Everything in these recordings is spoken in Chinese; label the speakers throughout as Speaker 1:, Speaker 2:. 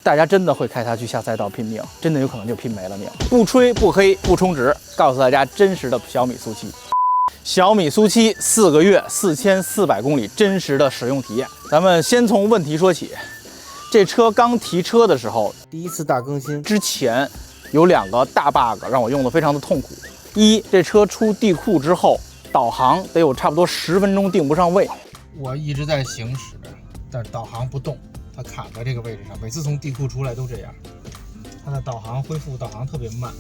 Speaker 1: 大家真的会开它去下赛道拼命，真的有可能就拼没了命。不吹不黑不充值，告诉大家真实的小米速7。小米速74个月4400公里真实的使用体验。咱们先从问题说起。这车刚提车的时候，第一次大更新之前，有2个大 bug 让我用的非常的痛苦。一，这车出地库之后，导航得有差不多10分钟定不上位。
Speaker 2: 我一直在行驶，但是导航不动。 它卡在这个位置上，每次从地库出来都这样。它的导航恢复导航特别慢，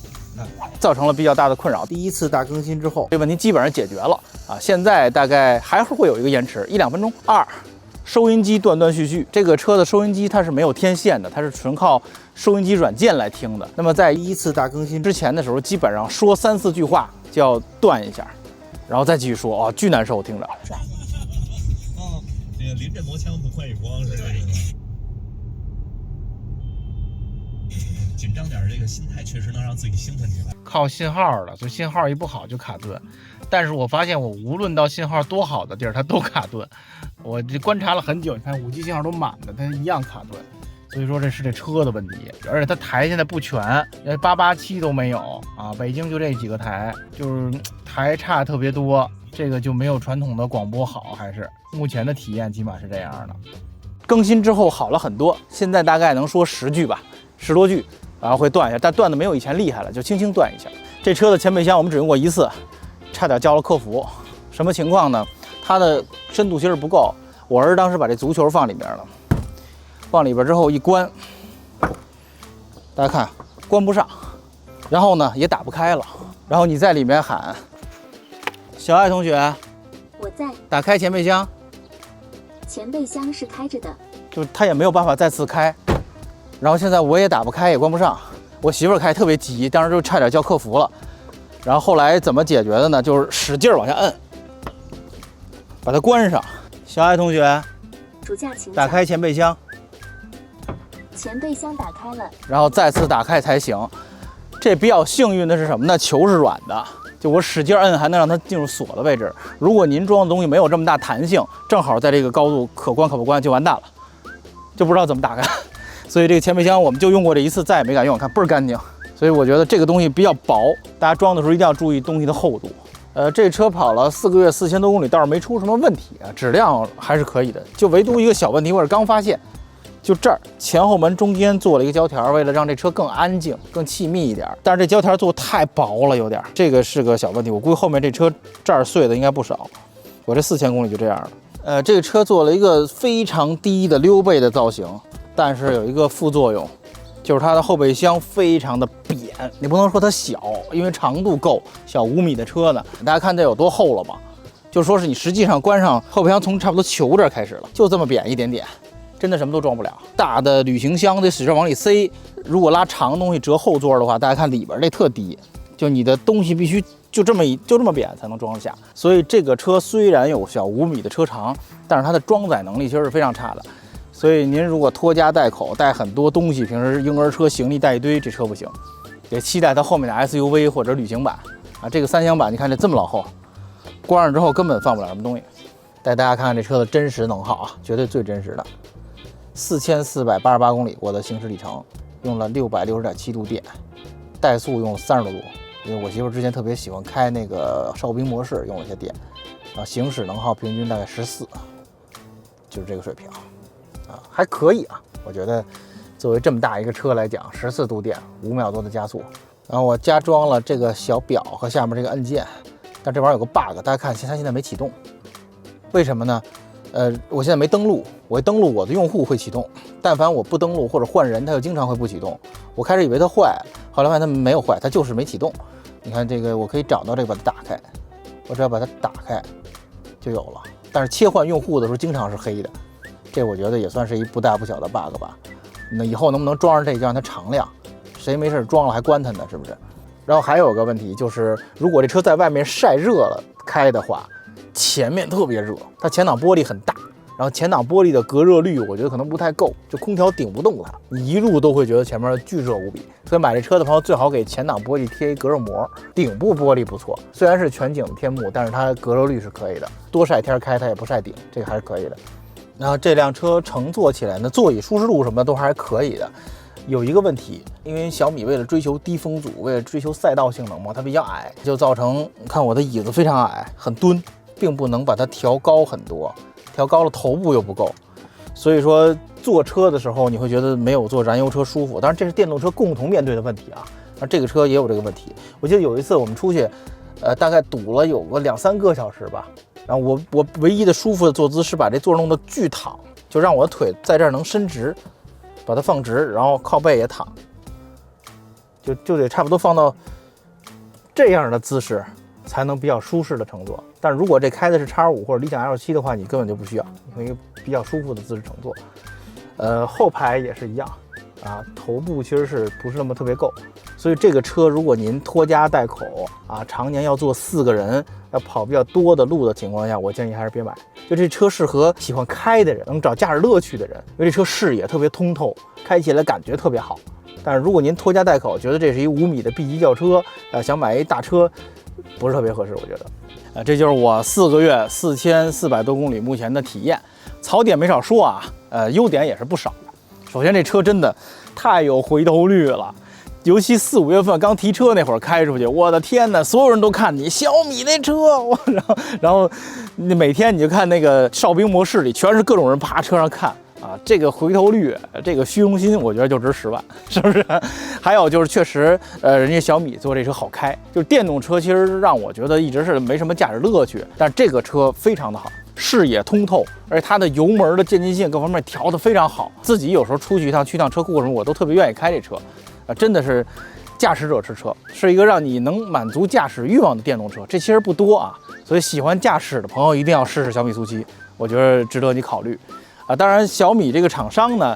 Speaker 1: 造成了比较大的困扰。第一次大更新之后，这问题基本上解决了啊。现在大概还是会有一个延迟，1-2分钟。2，收音机断断续续。这个车的收音机它是没有天线的，它是纯靠收音机软件来听的。那么在第一次大更新之前的时候，基本上说3-4句话就要断一下，然后再继续说，啊，巨难受，听着。
Speaker 3: 哦，那个临阵磨枪不快与光似的。 紧张点，这个心态确实能让自己兴奋起来。
Speaker 2: 靠信号了，所以信号一不好就卡顿。但是我发现我无论到信号多好的地儿，它都卡顿。我这观察了很久，你看5G 信号都满的，它一样卡顿。所以说这是这车的问题，而且它台现在不全，887都没有啊。北京就这几个台，就是台差特别多，这个就没有传统的广播好，还是目前的体验起码是这样的。
Speaker 1: 更新之后好了很多，现在大概能说10句吧，10多句。 然后会断一下，但断的没有以前厉害了，就轻轻断一下。这车的前备箱我们只用过1次，差点叫了客服。什么情况呢？它的深度芯儿不够，我儿子当时把这足球放里面了，放里边之后一关，大家看关不上，然后呢也打不开了。然后你在里面喊：“小爱同学，
Speaker 4: 我在。”
Speaker 1: 打开前备箱，
Speaker 4: 前备箱是开着的，
Speaker 1: 就是它也没有办法再次开。 然后现在我也打不开，也关不上。我媳妇儿开特别急，当时就差点叫客服了。然后后来怎么解决的呢？就是使劲往下摁，把它关上。小爱同学，
Speaker 4: 主驾请
Speaker 1: 打开前备箱，
Speaker 4: 前备箱打开了，
Speaker 1: 然后再次打开才行。这比较幸运的是什么呢？球是软的，就我使劲摁还能让它进入锁的位置。如果您装的东西没有这么大弹性，正好在这个高度可关可不关，就完蛋了，就不知道怎么打开。 所以这个前备箱我们就用过这1次，再也没敢用，看倍儿干净。所以我觉得这个东西比较薄，大家装的时候一定要注意东西的厚度。这车跑了4个月4000多公里，倒是没出什么问题啊，质量还是可以的。就唯独一个小问题，我是刚发现，就这儿前后门中间做了一个胶条，为了让这车更安静、更气密一点。但是这胶条做太薄了，有点，这个是个小问题。我估计后面这车这儿碎的应该不少。我这4000公里就这样了。这个车做了一个非常低的溜背的造型。 但是有一个副作用，就是它的后备箱非常的扁。你不能说它小，因为长度够，小5米的车呢。大家看这有多厚了吗？就说是你实际上关上后备箱，从差不多球这儿开始了，就这么扁一点点，真的什么都装不了。大的旅行箱得使劲往里塞，如果拉长东西折后座的话，大家看里边这特低，就你的东西必须就这么扁才能装得下。所以这个车虽然有小5米的车长，但是它的装载能力其实是非常差的。 所以您如果拖家带口带很多东西，平时婴儿车行李带一堆，这车不行。得期待它后面的 SUV 或者旅行版啊。这个3厢版你看这么老厚，关上之后根本放不了什么东西。带大家看看这车的真实能耗啊，绝对最真实的。4488公里，我的行驶里程用了660.7度电，怠速用了30多度。因为我媳妇之前特别喜欢开那个哨兵模式，用了些电，啊，行驶能耗平均大概14，就是这个水平。 还可以啊，我觉得作为这么大一个车来讲，14度电，5秒多的加速。然后我加装了这个小表和下面这个按键，但这玩意儿有个 bug， 大家看，它现在没启动，为什么呢？我现在没登录，我一登录我的用户会启动，但凡我不登录或者换人，它就经常会不启动。我开始以为它坏了，后来发现它没有坏，它就是没启动。你看这个，我可以找到这个，把它打开，我只要把它打开就有了。但是切换用户的时候经常是黑的。 这我觉得也算是一不大不小的 bug 吧。那以后能不能装上这个，就让它常亮？谁没事装了还关它呢？是不是？然后还有个问题就是，如果这车在外面晒热了开的话，前面特别热，它前挡玻璃很大，然后前挡玻璃的隔热率我觉得可能不太够，就空调顶不动它，你一入都会觉得前面巨热无比。所以买这车的朋友最好给前挡玻璃贴一隔热膜。顶部玻璃不错，虽然是全景天幕，但是它隔热率是可以的，多晒天开它也不晒顶，这个还是可以的。然后这辆车乘坐起来呢，座椅舒适度什么的都还可以的。有一个问题，因为小米为了追求低风阻，为了追求赛道性能嘛，它比较矮，就造成看我的椅子非常矮，很蹲，并不能把它调高很多，调高了头部又不够，所以说坐车的时候你会觉得没有坐燃油车舒服。当然这是电动车共同面对的问题啊，那这个车也有这个问题。我记得有一次我们出去，大概堵了有个2-3个小时吧，然后我唯一的舒服的坐姿是把这座弄得巨躺，就让我的腿在这儿能伸直。把它放直，然后靠背也躺，就得差不多放到这样的姿势，才能比较舒适的乘坐。但如果这开的是 X5 或者理想 L7 的话，你根本就不需要，你可以比较舒服的姿势乘坐。后排也是一样啊，头部其实是不是那么特别够，所以这个车如果您拖家带口啊，常年要坐4个人，要跑比较多的路的情况下，我建议还是别买。就这车适合喜欢开的人，能找驾驶乐趣的人，因为这车视野特别通透，开起来感觉特别好。但是如果您拖家带口，觉得这是一5米的 B 级轿车，想买一大车，不是特别合适，我觉得。这就是我4个月4400多公里目前的体验。槽点没少说啊，优点也是不少的。首先这车真的太有回头率了。尤其4-5月份刚提车那会儿开出去，我的天哪，所有人都看你小米那车，然后每天你就看那个哨兵模式里全是各种人趴车上看啊，这个回头率，这个虚荣心，我觉得就值10万，是不是？还有就是确实，人家小米做这车好开，就是电动车其实让我觉得一直是没什么驾驶乐趣，但是这个车非常的好。视野通透，而且它的油门的渐进性各方面调得非常好。自己有时候出去一趟，去趟车库什么，我都特别愿意开这车，真的是驾驶者之车，是一个让你能满足驾驶欲望的电动车。这其实不多啊，所以喜欢驾驶的朋友一定要试试小米速7，我觉得值得你考虑啊。当然，小米这个厂商呢，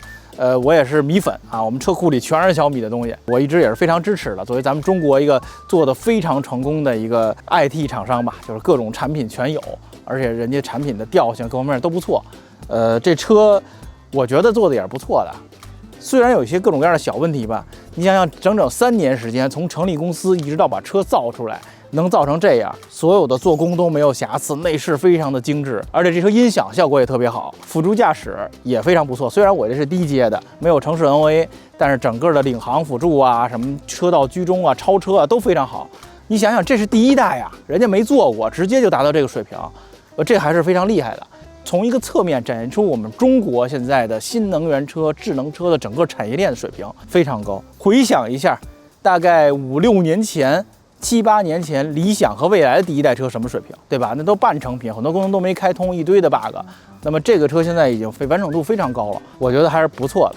Speaker 1: 我也是米粉啊，我们车库里全是小米的东西，我一直也是非常支持的。作为咱们中国一个做得非常成功的一个 IT 厂商吧，就是各种产品全有。而且人家产品的调性各方面都不错，这车我觉得做的也是不错的，虽然有一些各种各样的小问题吧。你想想，整整3年时间，从成立公司一直到把车造出来，能造成这样，所有的做工都没有瑕疵，内饰非常的精致，而且这车音响效果也特别好，辅助驾驶也非常不错。虽然我这是低阶的，没有城市 NOA， 但是整个的领航辅助啊，什么车道居中啊、超车啊都非常好。你想想，这是第1代呀，人家没做过，直接就达到这个水平。这还是非常厉害的，从一个侧面展现出我们中国现在的新能源车、智能车的整个产业链的水平非常高。回想一下，大概5-6年前、7-8年前，理想和蔚来的第1代车什么水平，对吧？那都半成品，很多功能都没开通，一堆的 bug。那么这个车现在已经完整度非常高了，我觉得还是不错的。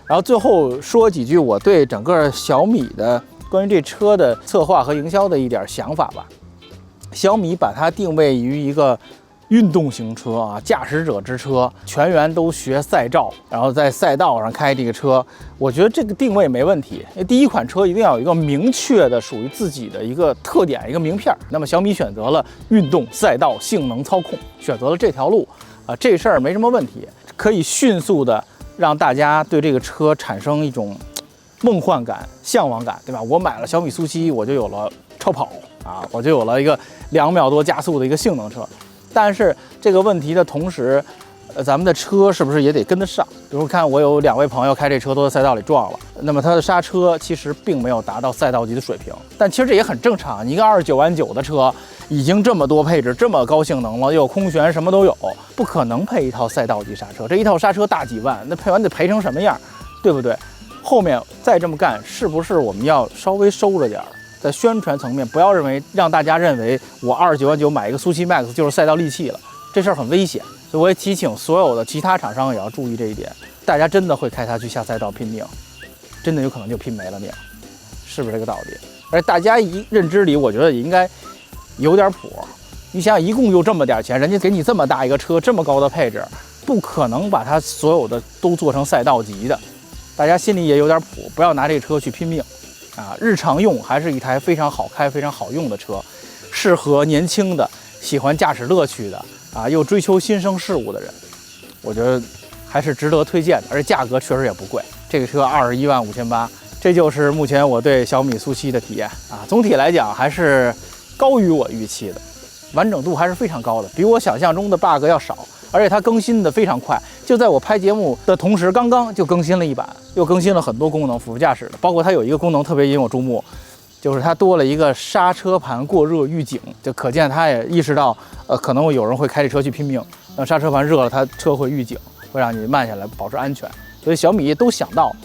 Speaker 1: 然后最后说几句我对整个小米的关于这车的策划和营销的一点想法吧。小米把它定位于一个运动型车啊，驾驶者之车，全员都学赛照，然后在赛道上开这个车，我觉得这个定位没问题。因为第一款车一定要有一个明确的属于自己的一个特点，一个名片。那么小米选择了运动、赛道、性能操控，选择了这条路啊，这事儿没什么问题，可以迅速的让大家对这个车产生一种梦幻感、向往感，对吧？我买了小米速7，我就有了超跑啊，我就有了一个2秒多加速的一个性能车。但是这个问题的同时，咱们的车是不是也得跟得上？比如看我有2位朋友开这车都在赛道里撞了，那么它的刹车其实并没有达到赛道级的水平。但其实这也很正常，你一个29万9的车，已经这么多配置，这么高性能了，又有空悬，什么都有，不可能配一套赛道级刹车。这一套刹车大几万，那配完得赔成什么样，对不对？后面再这么干，是不是我们要稍微收着点儿？在宣传层面，不要让大家认为我29万9买一个速7 Max 就是赛道利器了，这事儿很危险。所以我也提醒所有的其他厂商也要注意这一点，大家真的会开它去下赛道拼命，真的有可能就拼没了命，是不是这个道理？而大家认知里，我觉得也应该有点谱。你想想，一共就这么点钱，人家给你这么大一个车，这么高的配置，不可能把它所有的都做成赛道级的，大家心里也有点谱，不要拿这个车去拼命。日常用还是一台非常好开、非常好用的车，适合年轻的、喜欢驾驶乐趣的又追求新生事物的人，我觉得还是值得推荐的，而且价格确实也不贵。这个车21万5800，这就是目前我对小米速7的体验总体来讲还是高于我预期的，完整度还是非常高的，比我想象中的 bug 要少，而且它更新的非常快，就在我拍节目的同时，刚刚就更新了一版，又更新了很多功能，辅助驾驶的，包括它有一个功能特别引我注目，就是它多了一个刹车盘过热预警，就可见它也意识到，可能有人会开这车去拼命，让刹车盘热了，它车会预警，会让你慢下来，保持安全。所以小米都想到，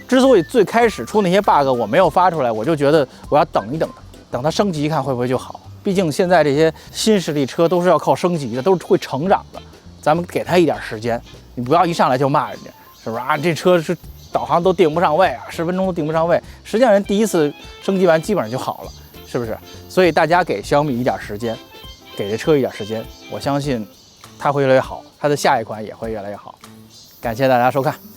Speaker 1: 之所以最开始出那些 bug 我没有发出来，我就觉得我要等一等，等它升级看会不会就好。毕竟现在这些新势力车都是要靠升级的，都是会成长的，咱们给它一点时间，你不要一上来就骂人家，是不是啊？这车是导航都定不上位啊，10分钟都定不上位。实际上人第一次升级完基本上就好了，是不是？所以大家给小米一点时间，给这车一点时间，我相信它会越来越好，它的下一款也会越来越好。感谢大家收看。